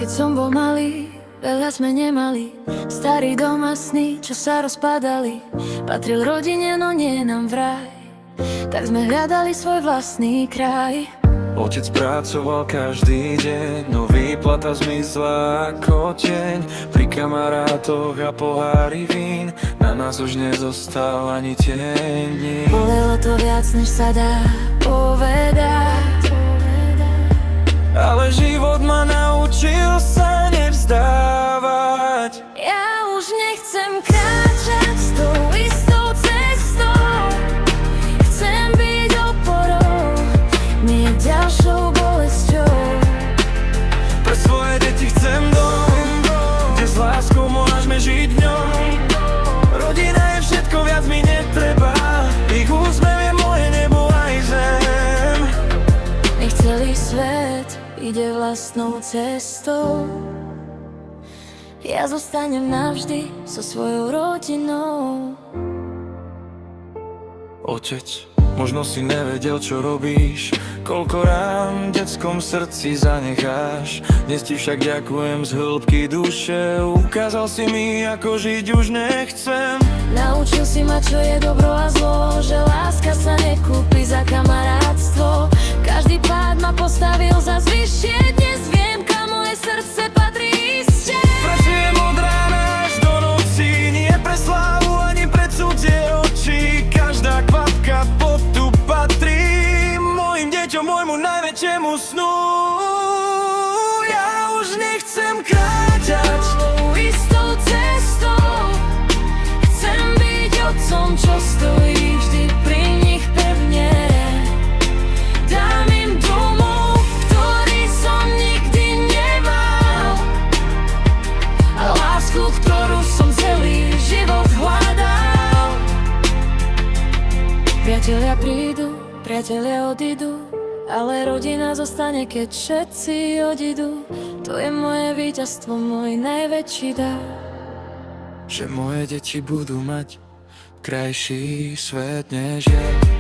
Keď som bol malý, veľa sme nemali. Starý dom a sny, čo sa rozpadali. Patril rodine, no nie nám vraj. Tak sme hľadali svoj vlastný kraj. Otec pracoval každý deň, no výplata zmizla ako tieň. Pri kamarátoch a pohári vín, na nás už nezostal ani tieň. Bolelo to viac, než sa dá povedať. Ale život ma naučil sa nevzdávať. Ja už nechcem kráčať s tou istou cestou. Chcem byť oporou, nie ďalšou bolesťou. Pre svoje deti chcem dom, kde s láskou môžeme žiť v ňom. Rodina je všetko, viac mi netreba. Ich úsmev je moje nebo aj zem. Nech celý svet ide vlastnou cestou. Ja zostanem navždy so svojou rodinou. Otec, možno si nevedel, čo robíš, koľko rán v detskom srdci zanecháš. Dnes ti však ďakujem z hĺbky duše, ukázal si mi, ako žiť už nechcem. Naučil si ma, čo je dobro a zlo, že láska sa nekúpi za kamarátstvo. Každý pád ma postavil za vyššie, dnes viem, kam moje srdce patrí iste. Pracujem od rána až do noci, nie pre slávu ani pre cudzie oči. Každá kvapka potu patrí mojim deťom, môjmu najväčšiemu snu. Ja už nechcem kráčať Tou istou cestou. Chcem byť otcom, čo stojí vždy pri nich pevne. Dám im domov, ktorý som nikdy nemal, a lásku, ktorú som celý život hľadal. Priatelia prídu, priatelia odídu, ale rodina zostane, keď všetci odídu. To je moje víťazstvo, môj najväčší dar. že moje deti budú mať krajší svet než ja.